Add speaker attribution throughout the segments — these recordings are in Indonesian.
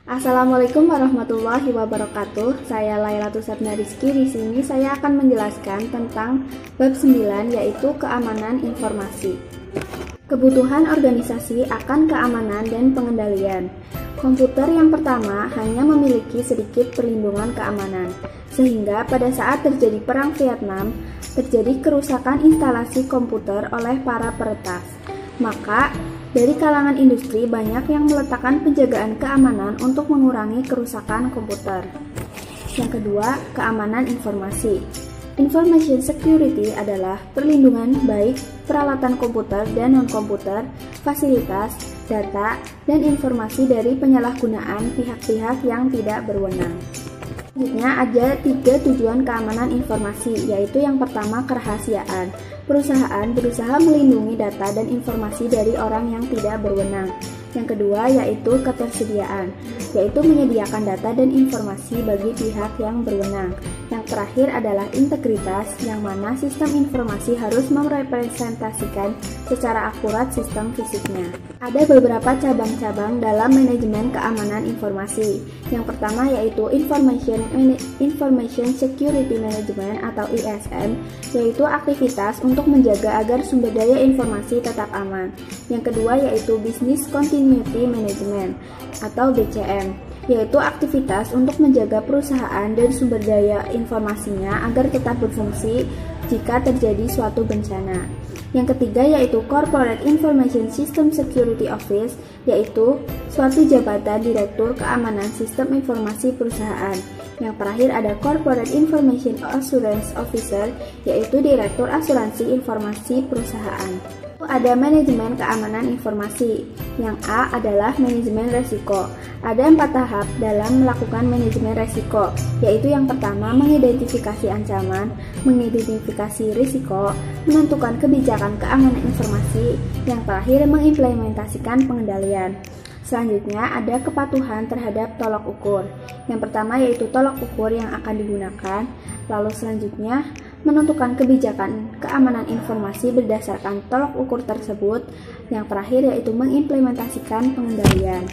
Speaker 1: Assalamualaikum warahmatullahi wabarakatuh. Saya Lailatul Sabna Rizky. Di sini saya akan menjelaskan tentang bab 9 yaitu keamanan informasi. Kebutuhan organisasi akan keamanan dan pengendalian. Komputer yang pertama hanya memiliki sedikit perlindungan keamanan, sehingga pada saat terjadi perang Vietnam, terjadi kerusakan instalasi komputer oleh para peretas. Maka dari kalangan industri banyak yang meletakkan penjagaan keamanan untuk mengurangi kerusakan komputer. Yang kedua, keamanan informasi. Information security adalah perlindungan baik peralatan komputer dan non-komputer, fasilitas, data, dan informasi dari penyalahgunaan pihak-pihak yang tidak berwenang. Selanjutnya ada 3 tujuan keamanan informasi, yaitu yang pertama kerahasiaan. Perusahaan berusaha melindungi data dan informasi dari orang yang tidak berwenang. Yang kedua yaitu ketersediaan, yaitu menyediakan data dan informasi bagi pihak yang berwenang. Yang terakhir adalah integritas, yang mana sistem informasi harus merepresentasikan secara akurat sistem fisiknya. Ada beberapa cabang-cabang dalam manajemen keamanan informasi. Yang pertama yaitu Information Security Management atau ISM, yaitu aktivitas untuk menjaga agar sumber daya informasi tetap aman. Yang kedua yaitu Business Continuity Management atau BCM, yaitu aktivitas untuk menjaga perusahaan dan sumber daya informasinya agar tetap berfungsi jika terjadi suatu bencana. Yang ketiga yaitu Corporate Information System Security Office, yaitu suatu jabatan Direktur Keamanan Sistem Informasi Perusahaan. Yang terakhir ada Corporate Information Assurance Officer, yaitu Direktur Asuransi Informasi Perusahaan. Ada manajemen keamanan informasi. Yang A adalah manajemen resiko. Ada 4 tahap dalam melakukan manajemen resiko, yaitu yang pertama mengidentifikasi ancaman, mengidentifikasi risiko, menentukan kebijakan keamanan informasi, yang terakhir mengimplementasikan pengendalian. Selanjutnya ada kepatuhan terhadap tolok ukur. Yang pertama yaitu tolok ukur yang akan digunakan, lalu selanjutnya menentukan kebijakan keamanan informasi berdasarkan tolok ukur tersebut. Yang terakhir yaitu mengimplementasikan pengendalian.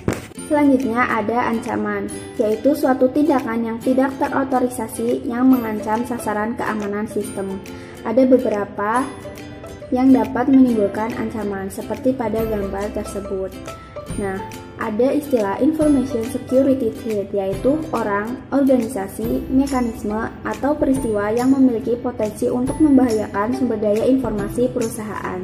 Speaker 1: Selanjutnya ada ancaman, yaitu suatu tindakan yang tidak terotorisasi yang mengancam sasaran keamanan sistem. Ada beberapa yang dapat menimbulkan ancaman seperti pada gambar tersebut. Nah, ada istilah information security threat, yaitu orang, organisasi, mekanisme, atau peristiwa yang memiliki potensi untuk membahayakan sumber daya informasi perusahaan.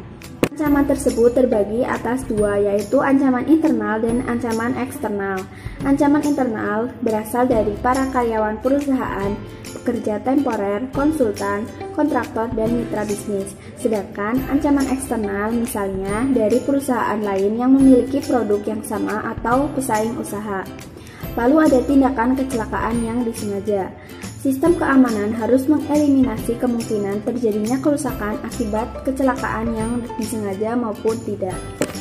Speaker 1: Ancaman tersebut terbagi atas 2, yaitu ancaman internal dan ancaman eksternal. Ancaman internal berasal dari para karyawan perusahaan, pekerja temporer, konsultan, kontraktor, dan mitra bisnis. Sedangkan ancaman eksternal misalnya dari perusahaan lain yang memiliki produk yang sama atau pesaing usaha. Lalu ada tindakan kecelakaan yang disengaja. Sistem keamanan harus mengeliminasi kemungkinan terjadinya kerusakan akibat kecelakaan yang disengaja maupun tidak.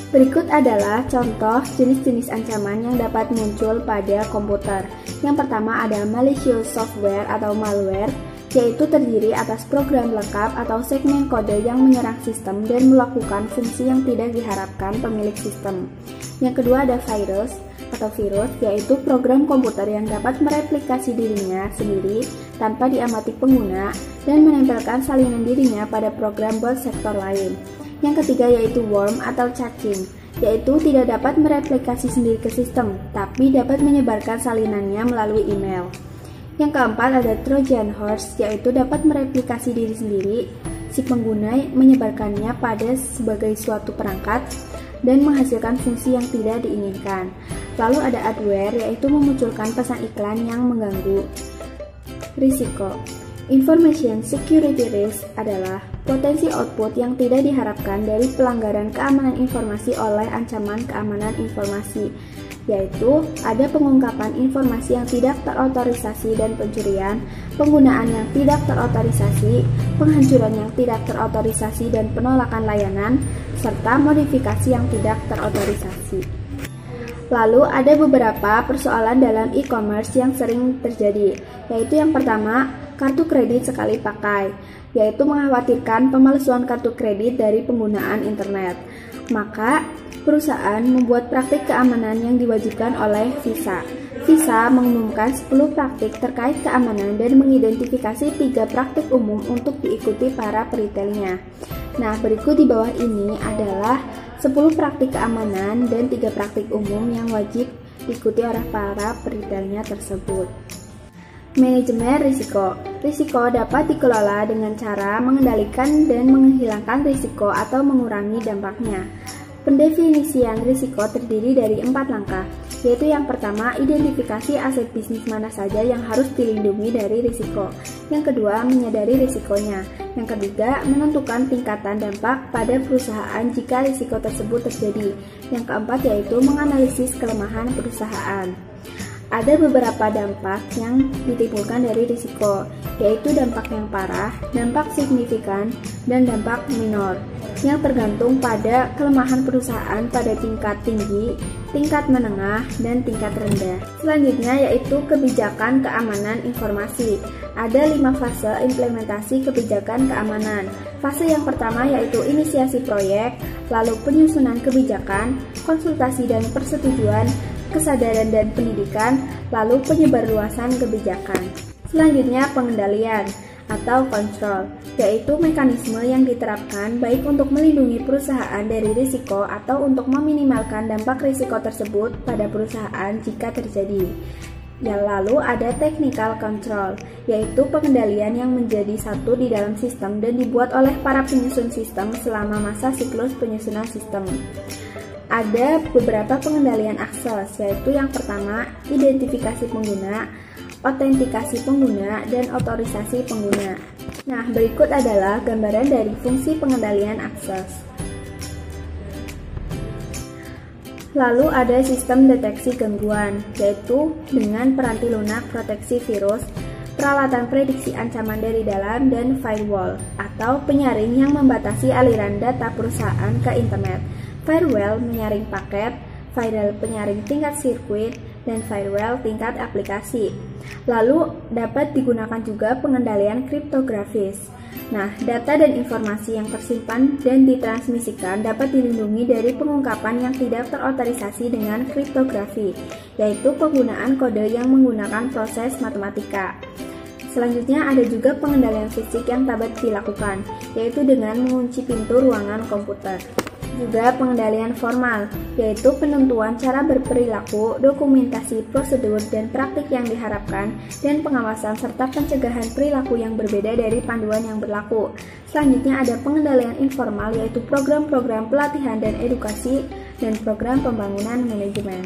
Speaker 1: Berikut adalah contoh jenis-jenis ancaman yang dapat muncul pada komputer. Yang pertama ada malicious software atau malware, yaitu terdiri atas program lengkap atau segmen kode yang menyerang sistem dan melakukan fungsi yang tidak diharapkan pemilik sistem. Yang kedua ada virus, yaitu program komputer yang dapat mereplikasi dirinya sendiri tanpa diamati pengguna dan menempelkan salinan dirinya pada program bot sektor lain. Yang ketiga yaitu worm atau cacing, yaitu tidak dapat mereplikasi sendiri ke sistem, tapi dapat menyebarkan salinannya melalui email. Yang keempat ada Trojan horse, yaitu dapat mereplikasi diri sendiri, si pengguna menyebarkannya pada sebagai suatu perangkat dan menghasilkan fungsi yang tidak diinginkan. Lalu ada adware, yaitu memunculkan pesan iklan yang mengganggu. Risiko. Information security risk adalah potensi output yang tidak diharapkan dari pelanggaran keamanan informasi oleh ancaman keamanan informasi, yaitu ada pengungkapan informasi yang tidak terotorisasi dan pencurian, penggunaan yang tidak terotorisasi, penghancuran yang tidak terotorisasi dan penolakan layanan, serta modifikasi yang tidak terotorisasi. Lalu ada beberapa persoalan dalam e-commerce yang sering terjadi, yaitu yang pertama, kartu kredit sekali pakai, yaitu mengkhawatirkan pemalsuan kartu kredit dari penggunaan internet. Maka, perusahaan membuat praktik keamanan yang diwajibkan oleh Visa. FISA mengumumkan 10 praktik terkait keamanan dan mengidentifikasi 3 praktik umum untuk diikuti para peritelnya. Nah, berikut di bawah ini adalah 10 praktik keamanan dan 3 praktik umum yang wajib diikuti oleh para peritelnya tersebut. Manajemen risiko. Risiko dapat dikelola dengan cara mengendalikan dan menghilangkan risiko atau mengurangi dampaknya. Pendefinisian risiko terdiri dari 4 langkah, yaitu yang pertama, identifikasi aset bisnis mana saja yang harus dilindungi dari risiko. Yang kedua, menyadari risikonya. Yang ketiga, menentukan tingkatan dampak pada perusahaan jika risiko tersebut terjadi. Yang keempat, yaitu menganalisis kelemahan perusahaan. Ada beberapa dampak yang ditimbulkan dari risiko, yaitu dampak yang parah, dampak signifikan, dan dampak minor, yang tergantung pada kelemahan perusahaan pada tingkat tinggi, tingkat menengah, dan tingkat rendah. Selanjutnya yaitu kebijakan keamanan informasi. Ada 5 fase implementasi kebijakan keamanan. Fase yang pertama yaitu inisiasi proyek, lalu penyusunan kebijakan, konsultasi dan persetujuan, kesadaran dan pendidikan, lalu penyebarluasan kebijakan. Selanjutnya pengendalian atau kontrol, yaitu mekanisme yang diterapkan baik untuk melindungi perusahaan dari risiko atau untuk meminimalkan dampak risiko tersebut pada perusahaan jika terjadi. Dan lalu ada technical control, yaitu pengendalian yang menjadi satu di dalam sistem dan dibuat oleh para penyusun sistem selama masa siklus penyusunan sistem. Ada beberapa pengendalian akses, yaitu yang pertama, identifikasi pengguna, autentikasi pengguna, dan otorisasi pengguna. Nah, berikut adalah gambaran dari fungsi pengendalian akses. Lalu ada sistem deteksi gangguan, yaitu dengan peranti lunak proteksi virus, peralatan prediksi ancaman dari dalam, dan firewall, atau penyaring yang membatasi aliran data perusahaan ke internet. Firewall menyaring paket, firewall penyaring tingkat sirkuit, dan firewall tingkat aplikasi. Lalu dapat digunakan juga pengendalian kriptografis. Nah, data dan informasi yang tersimpan dan ditransmisikan dapat dilindungi dari pengungkapan yang tidak terotorisasi dengan kriptografi, yaitu penggunaan kode yang menggunakan proses matematika. Selanjutnya ada juga pengendalian fisik yang dapat dilakukan, yaitu dengan mengunci pintu ruangan komputer. Juga pengendalian formal, yaitu penentuan cara berperilaku, dokumentasi prosedur dan praktik yang diharapkan, dan pengawasan serta pencegahan perilaku yang berbeda dari panduan yang berlaku. Selanjutnya ada pengendalian informal, yaitu program-program pelatihan dan edukasi, dan program pembangunan manajemen.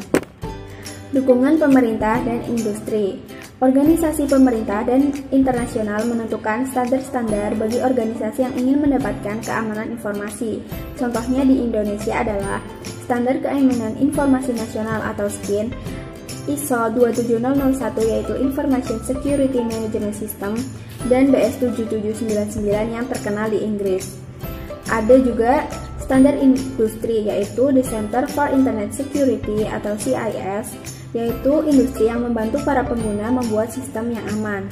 Speaker 1: Dukungan pemerintah dan industri. Organisasi pemerintah dan internasional menentukan standar-standar bagi organisasi yang ingin mendapatkan keamanan informasi. Contohnya di Indonesia adalah Standar Keamanan Informasi Nasional atau SKIN, ISO 27001 yaitu Information Security Management System, dan BS 7799 yang terkenal di Inggris. Ada juga standar industri yaitu The Center for Internet Security atau CIS, yaitu industri yang membantu para pengguna membuat sistem yang aman.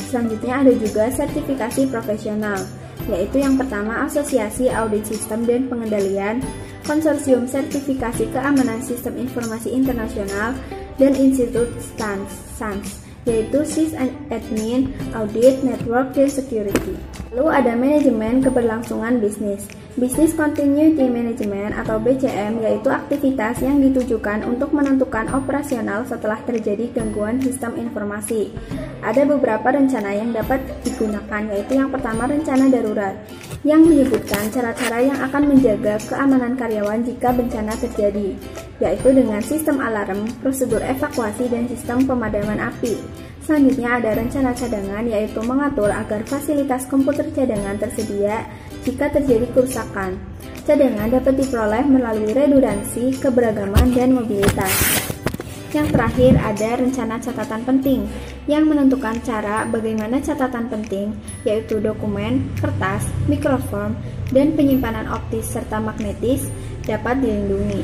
Speaker 1: Selanjutnya ada juga sertifikasi profesional, yaitu yang pertama Asosiasi Audit Sistem dan Pengendalian, Konsorsium Sertifikasi Keamanan Sistem Informasi Internasional, dan Institut SANS, yaitu Sysadmin, Audit, Network, dan Security. Lalu ada manajemen keberlangsungan bisnis. Business Continuity Management atau BCM yaitu aktivitas yang ditujukan untuk menentukan operasional setelah terjadi gangguan sistem informasi. Ada beberapa rencana yang dapat digunakan, yaitu yang pertama rencana darurat yang menyebutkan cara-cara yang akan menjaga keamanan karyawan jika bencana terjadi, yaitu dengan sistem alarm, prosedur evakuasi, dan sistem pemadaman api. Selanjutnya ada rencana cadangan, yaitu mengatur agar fasilitas komputer cadangan tersedia jika terjadi kerusakan. Cadangan dapat diperoleh melalui redundansi, keberagaman, dan mobilitas. Yang terakhir ada rencana catatan penting yang menentukan cara bagaimana catatan penting, yaitu dokumen, kertas, mikrofilm, dan penyimpanan optis serta magnetis dapat dilindungi.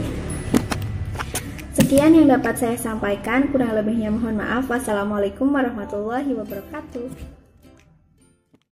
Speaker 1: Sekian yang dapat saya sampaikan, kurang lebihnya mohon maaf. Wassalamualaikum warahmatullahi wabarakatuh.